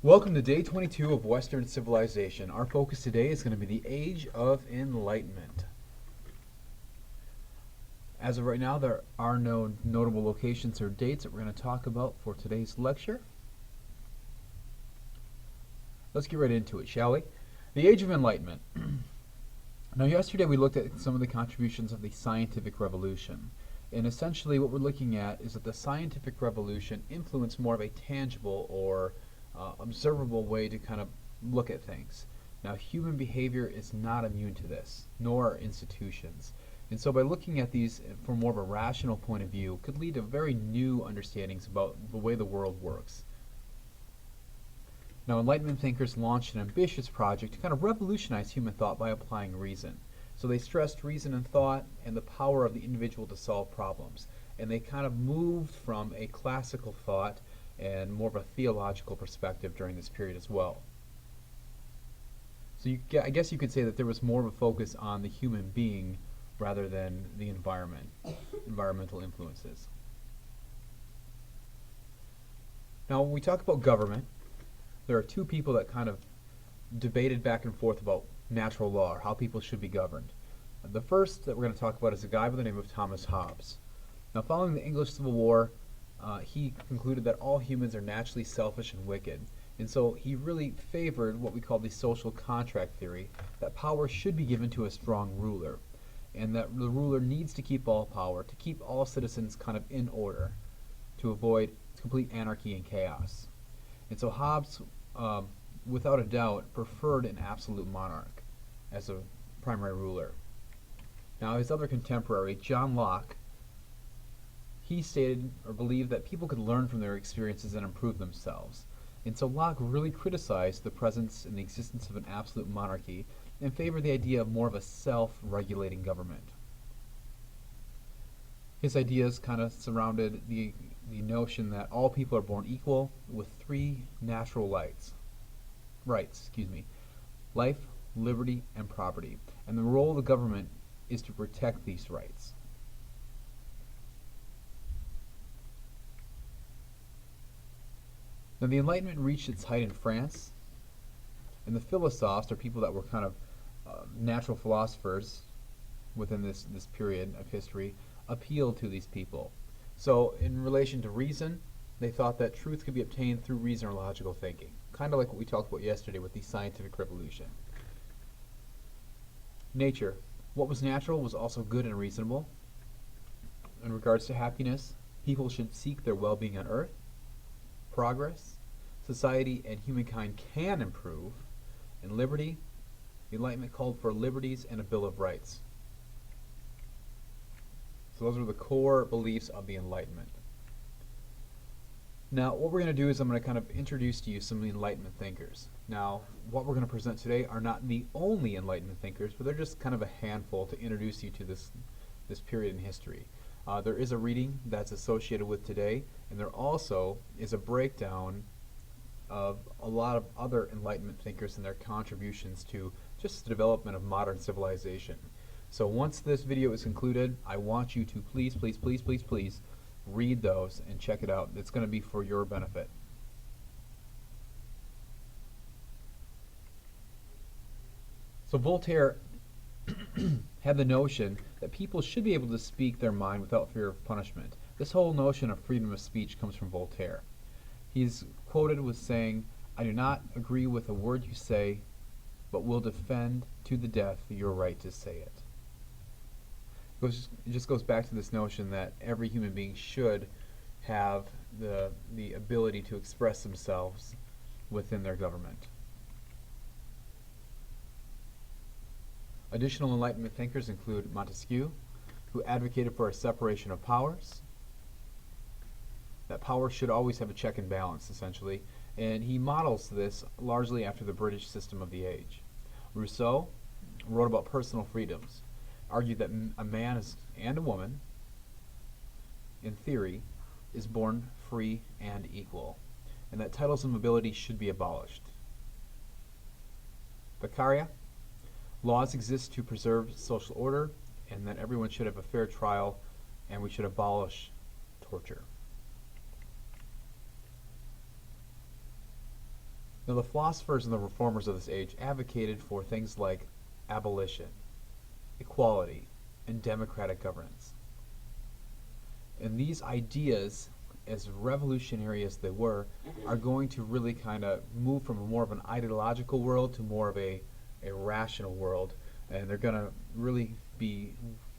Welcome to day 22 of Western civilization. Our focus today is going to be the Age of Enlightenment. As of right now, there are no notable locations or dates that we're going to talk about for today's lecture. Let's get right into it, shall we? The Age of Enlightenment. Now, yesterday we looked at some of the contributions of the scientific revolution. And essentially what we're looking at is that the scientific revolution influenced more of a tangible or observable way to kind of look at things. Now, human behavior is not immune to this, nor are institutions. And so by looking at these from more of a rational point of view could lead to very new understandings about the way the world works. Now, Enlightenment thinkers launched an ambitious project to kind of revolutionize human thought by applying reason. So they stressed reason and thought and the power of the individual to solve problems. And they kind of moved from a classical thought and more of a theological perspective during this period as well. So I guess you could say that there was more of a focus on the human being rather than the environment, environmental influences. Now, when we talk about government, there are two people that kind of debated back and forth about natural law, or how people should be governed. The first that we're going to talk about is a guy by the name of Thomas Hobbes. Now, following the English Civil War, he concluded that all humans are naturally selfish and wicked. And so he really favored what we call the social contract theory, that power should be given to a strong ruler, and that the ruler needs to keep all power, to keep all citizens kind of in order, to avoid complete anarchy and chaos. And so Hobbes, without a doubt, preferred an absolute monarch as a primary ruler. Now, his other contemporary, John Locke, he stated or believed that people could learn from their experiences and improve themselves. And so Locke really criticized the presence and the existence of an absolute monarchy and favored the idea of more of a self-regulating government. His ideas kind of surrounded the notion that all people are born equal with three natural rights: life, liberty, and property. And the role of the government is to protect these rights. Now, the Enlightenment reached its height in France, and the philosophes, or people that were kind of natural philosophers within this period of history, appealed to these people. So in relation to reason, they thought that truth could be obtained through reason or logical thinking, kind of like what we talked about yesterday with the scientific revolution. Nature. What was natural was also good and reasonable. In regards to happiness, people should seek their well-being on earth. Progress, society and humankind can improve. And liberty, the Enlightenment called for liberties and a Bill of Rights. So those are the core beliefs of the Enlightenment. Now, what we're going to do is I'm going to kind of introduce to you some of the Enlightenment thinkers. Now, what we're going to present today are not the only Enlightenment thinkers, but they're just kind of a handful to introduce you to this period in history. There is a reading that's associated with today, and there also is a breakdown of a lot of other Enlightenment thinkers and their contributions to just the development of modern civilization. So once this video is concluded, I want you to please read those and check it out. It's going to be for your benefit. So Voltaire had the notion that people should be able to speak their mind without fear of punishment. This whole notion of freedom of speech comes from Voltaire. He's quoted with saying, "I do not agree with a word you say, but will defend to the death your right to say it." It just goes back to this notion that every human being should have the ability to express themselves within their government. Additional Enlightenment thinkers include Montesquieu, who advocated for a separation of powers, that power should always have a check and balance, essentially, and he models this largely after the British system of the age. Rousseau wrote about personal freedoms, argued that a man and a woman, in theory, is born free and equal, and that titles of nobility should be abolished. Beccaria, laws exist to preserve social order, and that everyone should have a fair trial, and we should abolish torture. Now, the philosophers and the reformers of this age advocated for things like abolition, equality, and democratic governance. And these ideas, as revolutionary as they were, are going to really kind of move from more of an ideological world to more of a rational world. And they're going to really be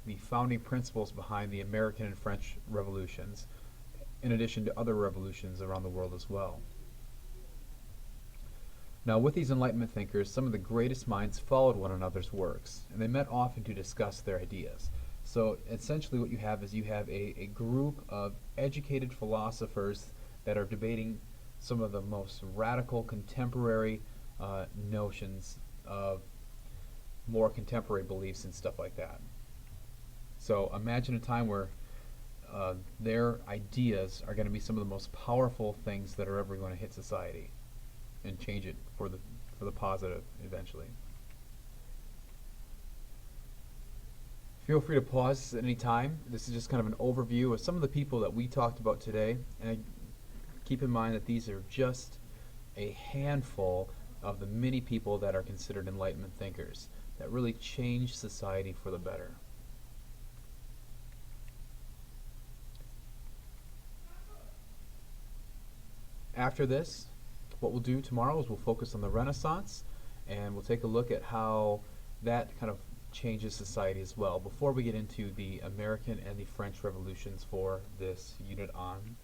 the founding principles behind the American and French revolutions, in addition to other revolutions around the world as well. Now, with these Enlightenment thinkers, some of the greatest minds followed one another's works, and they met often to discuss their ideas. So essentially what you have is you have a group of educated philosophers that are debating some of the most radical contemporary notions of more contemporary beliefs and stuff like that. So imagine a time where their ideas are going to be some of the most powerful things that are ever going to hit society and change it for the positive eventually. Feel free to pause at any time. This is just kind of an overview of some of the people that we talked about today, and keep in mind that these are just a handful of the many people that are considered Enlightenment thinkers that really changed society for the better. After this, what we'll do tomorrow is we'll focus on the Renaissance, and we'll take a look at how that kind of changes society as well before we get into the American and the French revolutions for this unit on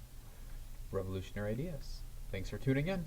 revolutionary ideas. Thanks for tuning in.